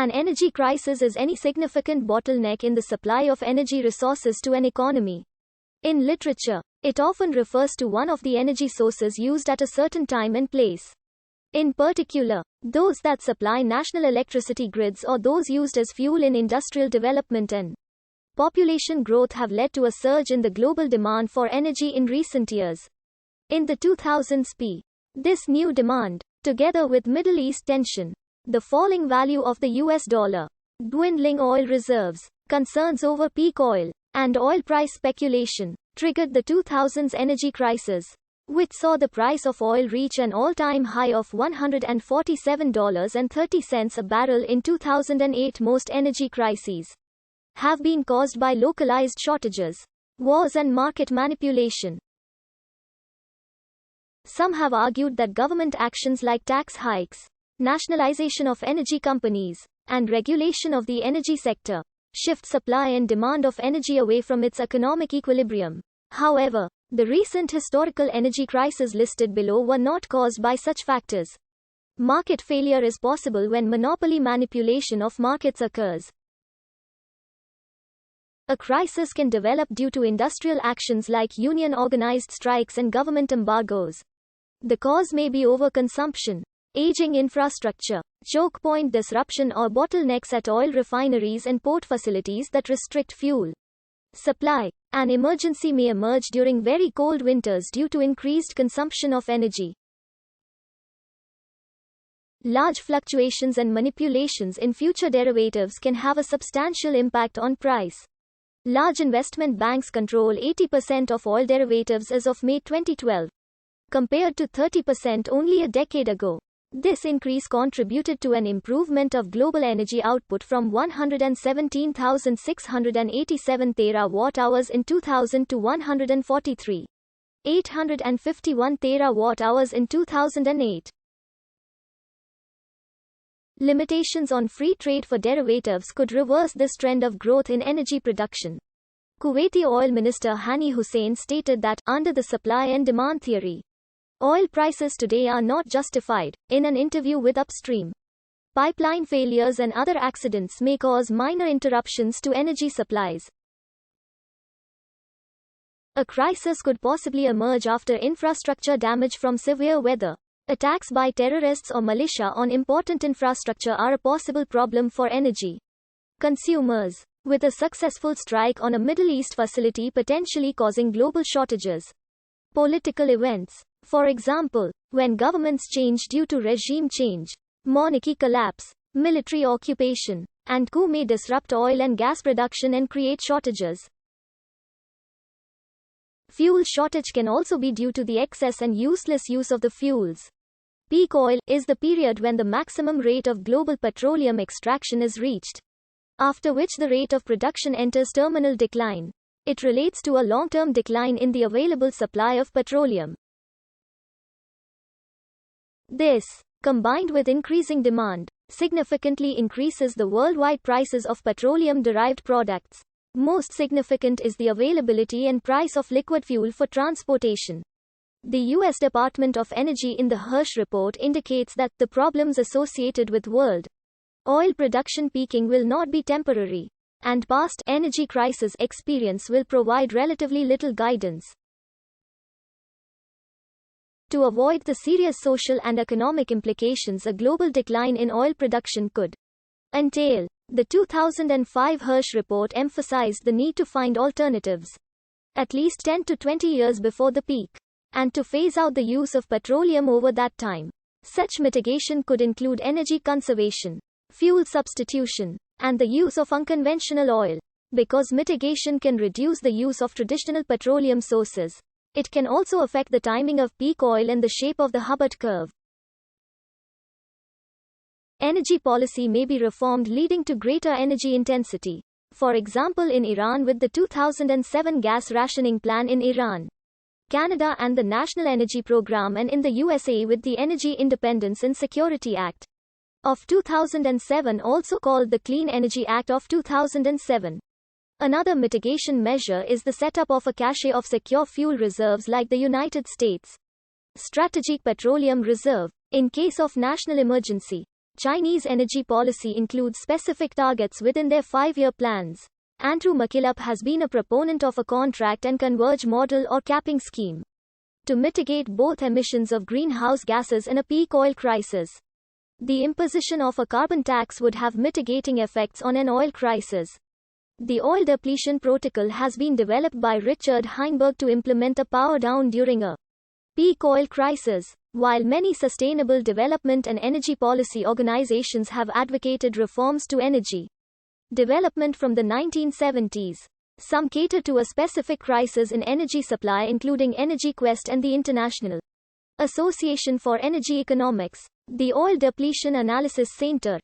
An energy crisis is any significant bottleneck in the supply of energy resources to an economy. In literature, it often refers to one of the energy sources used at a certain time and place. In particular, those that supply national electricity grids or those used as fuel in industrial development and population growth have led to a surge in the global demand for energy in recent years. In the 2000s this new demand, together with Middle East tension, the falling value of the US dollar, dwindling oil reserves, concerns over peak oil, and oil price speculation, triggered the 2000s energy crisis, which saw the price of oil reach an all-time high of $147.30 a barrel in 2008. Most energy crises have been caused by localized shortages, wars and market manipulation. Some have argued that government actions like tax hikes, nationalization of energy companies, and regulation of the energy sector shift supply and demand of energy away from its economic equilibrium. However, the recent historical energy crises listed below were not caused by such factors. Market failure is possible when monopoly manipulation of markets occurs. A crisis can develop due to industrial actions like union-organized strikes and government embargoes. The cause may be overconsumption, aging infrastructure, choke point disruption, or bottlenecks at oil refineries and port facilities that restrict fuel supply. An emergency may emerge during very cold winters due to increased consumption of energy. Large fluctuations and manipulations in future derivatives can have a substantial impact on price. Large investment banks control 80% of oil derivatives as of May 2012, compared to 30% only a decade ago. This increase contributed to an improvement of global energy output from 117,687 terawatt-hours in 2000 to 143,851 terawatt-hours in 2008. Limitations on free trade for derivatives could reverse this trend of growth in energy production. Kuwaiti oil minister Hani Hussein stated that, under the supply and demand theory, oil prices today are not justified. In an interview with Upstream, pipeline failures and other accidents may cause minor interruptions to energy supplies. A crisis could possibly emerge after infrastructure damage from severe weather. Attacks by terrorists or militia on important infrastructure are a possible problem for energy consumers, with a successful strike on a Middle East facility potentially causing global shortages. Political events, for example, when governments change due to regime change, monarchy collapse, military occupation, and coup may disrupt oil and gas production and create shortages. Fuel shortage can also be due to the excess and useless use of the fuels. Peak oil is the period when the maximum rate of global petroleum extraction is reached, after which the rate of production enters terminal decline. It relates to a long-term decline in the available supply of petroleum. This, combined with increasing demand, significantly increases the worldwide prices of petroleum-derived products. Most significant is the availability and price of liquid fuel for transportation. The U.S. Department of Energy in the Hirsch report indicates that the problems associated with world oil production peaking will not be temporary, and past energy crisis experience will provide relatively little guidance. To avoid the serious social and economic implications a global decline in oil production could entail, the 2005 Hirsch report emphasized the need to find alternatives, at least 10 to 20 years before the peak, and to phase out the use of petroleum over that time. Such mitigation could include energy conservation, fuel substitution, and the use of unconventional oil. Because mitigation can reduce the use of traditional petroleum sources, it can also affect the timing of peak oil and the shape of the Hubbert curve. Energy policy may be reformed leading to greater energy intensity. For example, in Iran with the 2007 gas rationing plan in Iran, Canada and the National Energy Program, and in the USA with the Energy Independence and Security Act of 2007, also called the Clean Energy Act of 2007. Another mitigation measure is the setup of a cache of secure fuel reserves like the United States Strategic Petroleum Reserve, in case of national emergency. Chinese energy policy includes specific targets within their 5-year plans. Andrew McKillop has been a proponent of a contract and converge model or capping scheme to mitigate both emissions of greenhouse gases in a peak oil crisis. The imposition of a carbon tax would have mitigating effects on an oil crisis. The oil depletion protocol has been developed by Richard Heinberg to implement a power down during a peak oil crisis. While many sustainable development and energy policy organizations have advocated reforms to energy development from the 1970s, some cater to a specific crisis in energy supply, including Energy Quest and the International Association for Energy Economics. The Oil Depletion Analysis Center